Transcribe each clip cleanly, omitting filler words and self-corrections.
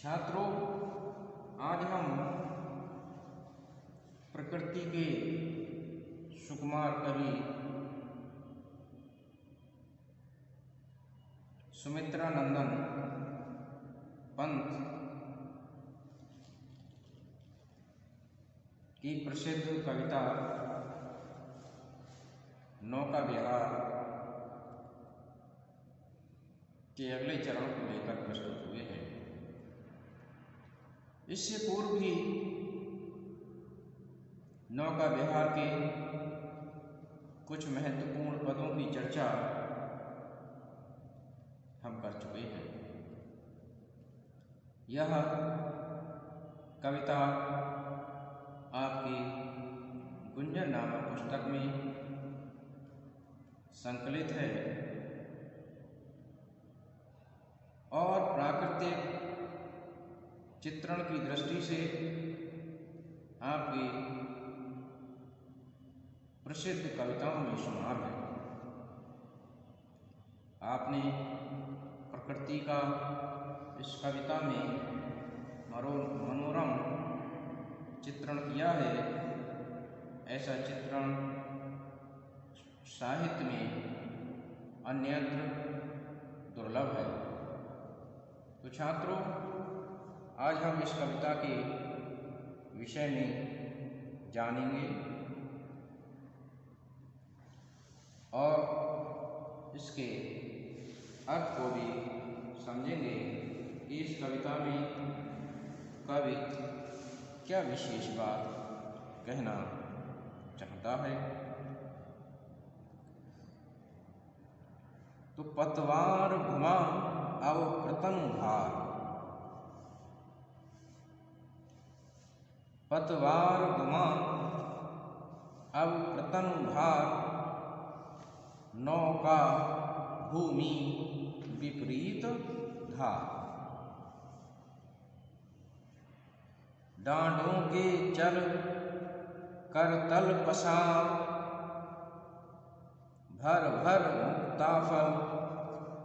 छात्रों, आज हम प्रकृति के सुकुमार कवि सुमित्रानंदन पंत की प्रसिद्ध कविता नौका विहार के अगले चरण को लेकर प्रस्तुत हुए हैं। इससे पूर्व भी नौका विहार के कुछ महत्वपूर्ण पदों की चर्चा हम कर चुके हैं। यह कविता आपकी गुंजन नामक पुस्तक में संकलित है और प्राकृतिक चित्रण की दृष्टि से आपकी प्रसिद्ध कविताओं में शुमार है। आपने प्रकृति का इस कविता में मनोरम चित्रण किया है। ऐसा चित्रण साहित्य में अन्यत्र दुर्लभ है। तो छात्रों, आज हम इस कविता के विषय में जानेंगे और इसके अर्थ को भी समझेंगे कि इस कविता में कवि क्या विशेष बात कहना चाहता है। तो पतवार घुमा अब प्रतंग भार, पतवार घुमा अब प्रतंग भार, नौका भूमि विपरीत धार। डांडों के चल कर तल पसार, भर भर मुक्ताफल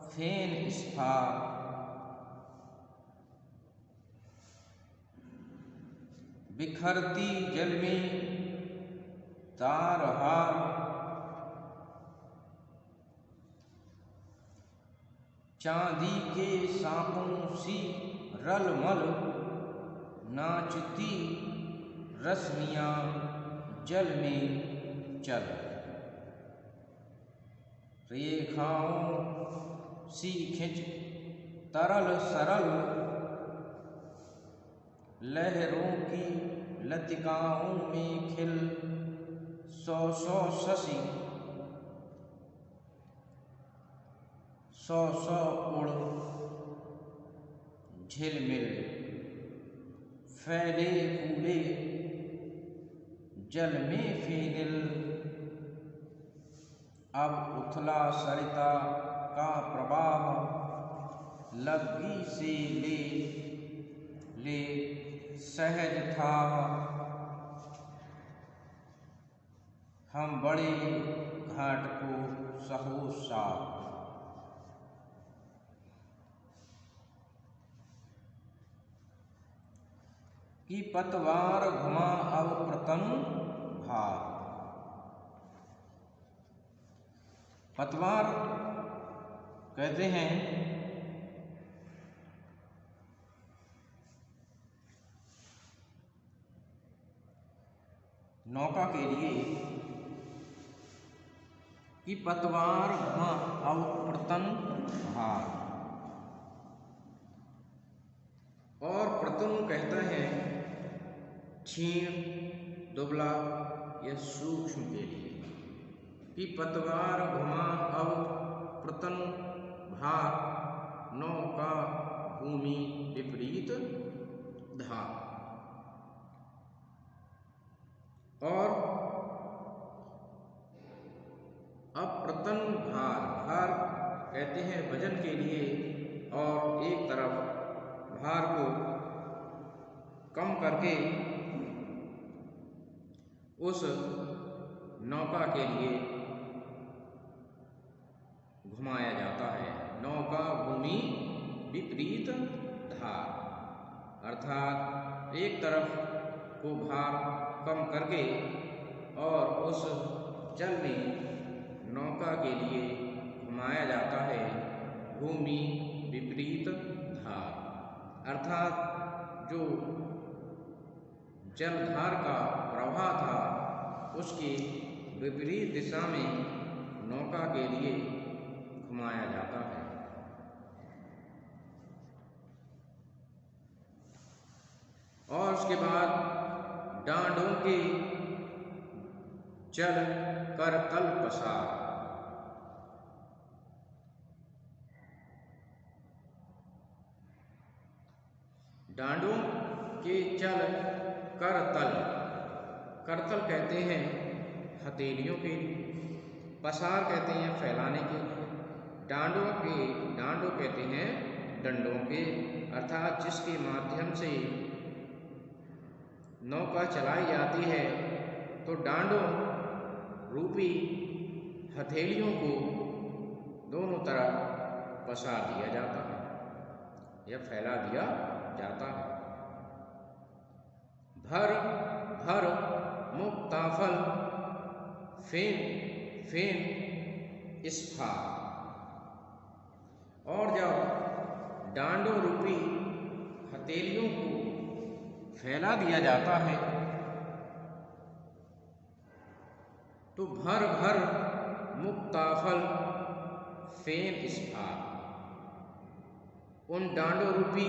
फेन स्फार। बिखरती जल में तारहार, चांदी के सांपों सी रलमल, नाचती रश्मियां जल में चल। रेखाओं सी खिंच तरल सरल, लहरों की लतिकाओं में खिल। सौ सौ शशि सौ सौ उड़ झिलमिल, फैले फूले जल में फेनिल। अब उथला सरिता का प्रवाह, लग्गी से ले ले सहज था। हम बड़े घाट को सहो साथ, कि पतवार घुमा अब प्रतंग भार। पतवार कहते हैं नौका के लिए कि पतवार घुमा अब प्रतंग भार। और प्रतंग कहता है क्षीण, दुबला या सूक्ष्म के लिए। कि पतवार घुमा अब प्रतंग भार, नौका भूमि विपरीत धार। और अब प्रतंग भार, भार कहते हैं वजन के लिए, और एक तरफ भार को कम करके उस नौका के लिए घुमाया जाता है। नौका भूमि विपरीत धार। अर्थात एक तरफ को भार कम करके और उस जल में नौका के लिए घुमाया जाता है भूमि विपरीत धार, अर्थात जो जलधार का प्रवाह था उसके विपरीत दिशा में नौका के लिए घुमाया जाता है। और उसके बाद डांडों के जल कर तल पसार, डांडों के जल करतल, करतल कहते हैं हथेलियों के लिए, पसार कहते हैं फैलाने के लिए, डांडों कहते हैं डंडों के, अर्थात जिसके माध्यम से नौका चलाई जाती है। तो डांडों रूपी हथेलियों को दोनों तरफ पसार दिया जाता है या फैला दिया जाता है। भर भर मुक्ताफल फेन फेन इस्फार, और जब डांडों रूपी हथेलियों को फैला दिया जाता है तो भर भर मुक्ताफल फेन इस्फार, उन डांडों रूपी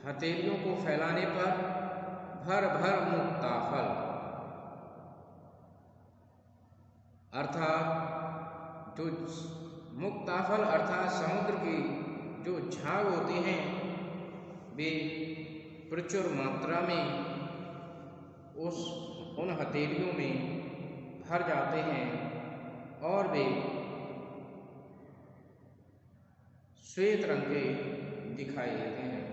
हथेलियों को फैलाने पर भर भर मुक्ताफल, अर्थात जो मुक्ताफल अर्थात समुद्र की जो झाग होते हैं वे प्रचुर मात्रा में उन हथेलियों में भर जाते हैं और वे श्वेत रंग के दिखाई देते हैं।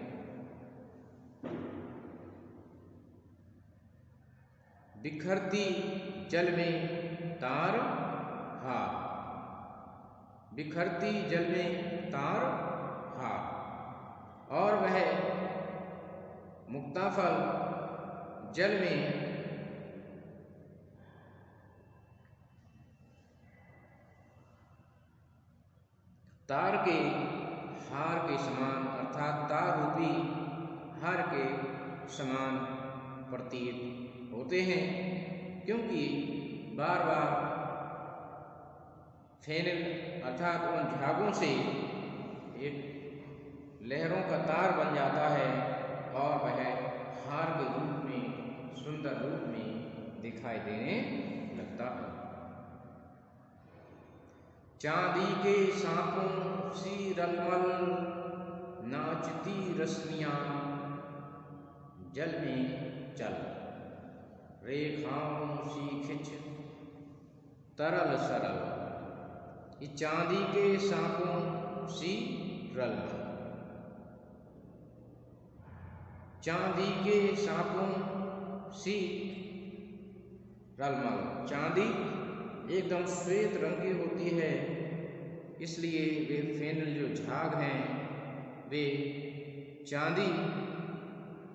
बिखरती जल में तार हार, बिखरती जल में तार हार, और वह मुक्ताफल जल में तार के हार के समान, अर्थात तार रूपी हार के समान प्रतीत होते हैं, क्योंकि बार बार फेनल अर्थात उन झागों से एक लहरों का तार बन जाता है और वह हार के रूप में सुंदर रूप में दिखाई देने लगता है। चांदी के सांपों सी रलमल नाचती रश्मियां जल में चल, रेखाओं सी खिंच तरल सरल, ये चांदी के सांपों सी रलमल, चांदी के सांपों सी रलमल, चांदी एकदम श्वेत रंग की होती है, इसलिए वे फेनल जो झाग हैं वे चांदी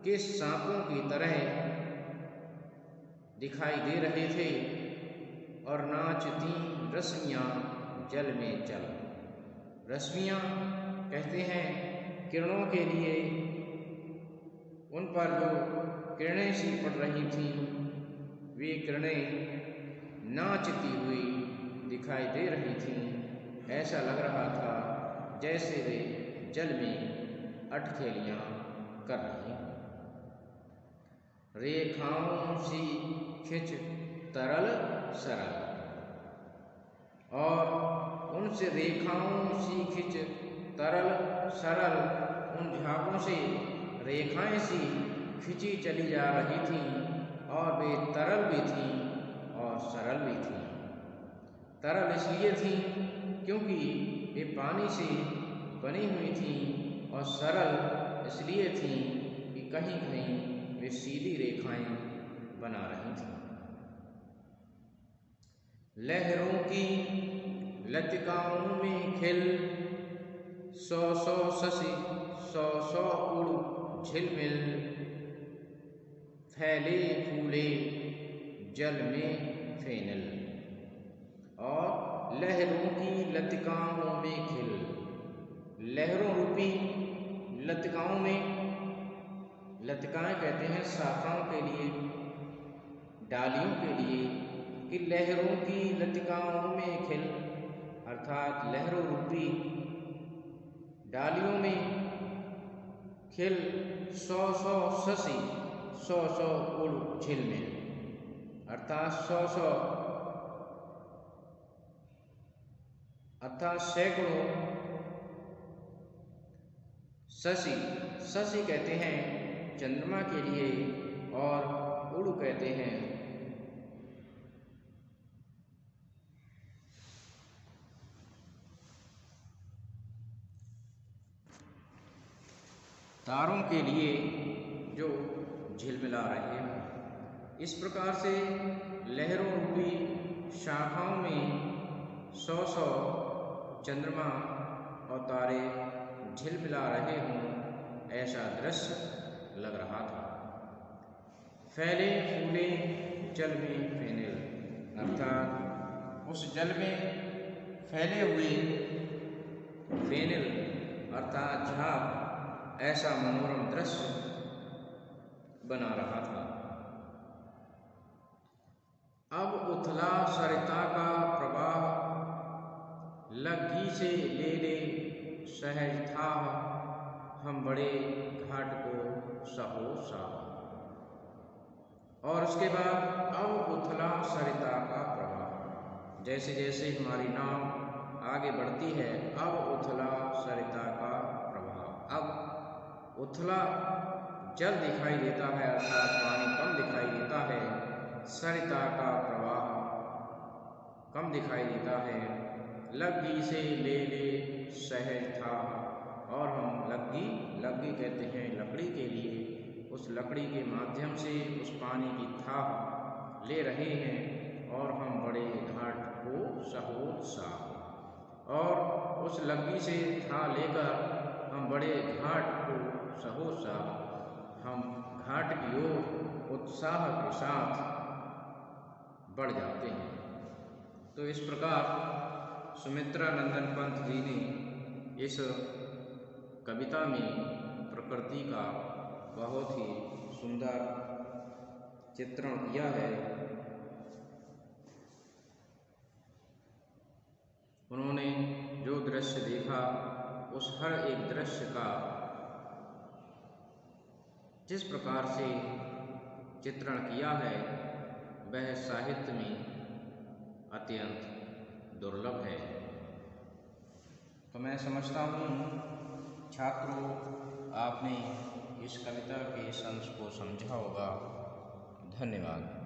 के सांपों की तरह दिखाई दे रहे थे और नाचती रश्मियां जल में चल, रश्मियां कहते हैं किरणों के लिए, उन पर जो किरणें सी पड़ रही थीं वे किरणें नाचती हुई दिखाई दे रही थीं। ऐसा लग रहा था जैसे वे जल में अटखेलियां कर रही हैं। रेखाओं सी खिंच तरल सरल, और उनसे रेखाओं सी खिंच तरल सरल, उन झागों से रेखाएं सी खिंची चली जा रही थीं और वे तरल भी थीं और सरल भी थीं। तरल इसलिए थीं क्योंकि वे पानी से बनी हुई थीं और सरल इसलिए थीं कि कहीं कहीं वे सीधी रेखाएं बना रही थीं। लहरों की लतिकाओं में खिल, सौ सौ शशि सौ सौ उड़ झिलमिल फैले फूले जल में फेनल, और लहरों की लतिकाओं में खिल। लहरों रूपी लतिकाओं में, लतिकाएं कहते हैं शाखाओं के लिए, डालियों के लिए, कि लहरों की लतिकाओं में खिल, अर्थात लहरों रूपी डालियों में खिल। सौ सौ शशि सौ सौ उड़ झिलमिल, अर्थात सैकड़ों शशि, शशि कहते हैं चंद्रमा के लिए, और उड़ कहते हैं तारों के लिए जो झिलमिला रहे हैं। इस प्रकार से लहरों रूपी शाखाओं में सौ सौ चंद्रमा और तारे झिलमिला रहे हों, ऐसा दृश्य लग रहा था। फैले फूले जल में फेनल, अर्थात उस जल में फैले हुए फेनल अर्थात झाग, ऐसा मनोरम दृश्य बना रहा था। अब उथला सरिता का प्रवाह, लग्गी से ले ले सहज था, हम बड़े घाट को सहो साह। और उसके बाद अब उथला सरिता का प्रवाह, जैसे जैसे हमारी नाव आगे बढ़ती है, अब उथला सरिता का प्रवाह। अब उथला जल दिखाई देता है, अर्थात पानी कम दिखाई देता है, सरिता का प्रवाह कम दिखाई देता है। लग्गी से ले ले सहज था, और हम लग्गी कहते हैं लकड़ी के लिए, उस लकड़ी के माध्यम से उस पानी की थाह ले रहे हैं, और हम बड़े घाट को सहोत्साह, और उस लग्गी से थाह लेकर हम बड़े घाट को सहोत्साह, हम घाट की ओर उत्साह के साथ बढ़ जाते हैं। तो इस प्रकार सुमित्रा नंदन पंत जी ने इस कविता में प्रकृति का बहुत ही सुंदर चित्रण किया है। उन्होंने जो दृश्य देखा, उस हर एक दृश्य का जिस प्रकार से चित्रण किया है, वह साहित्य में अत्यंत दुर्लभ है। तो मैं समझता हूँ छात्रों, आपने इस कविता के अंश को समझा होगा। धन्यवाद।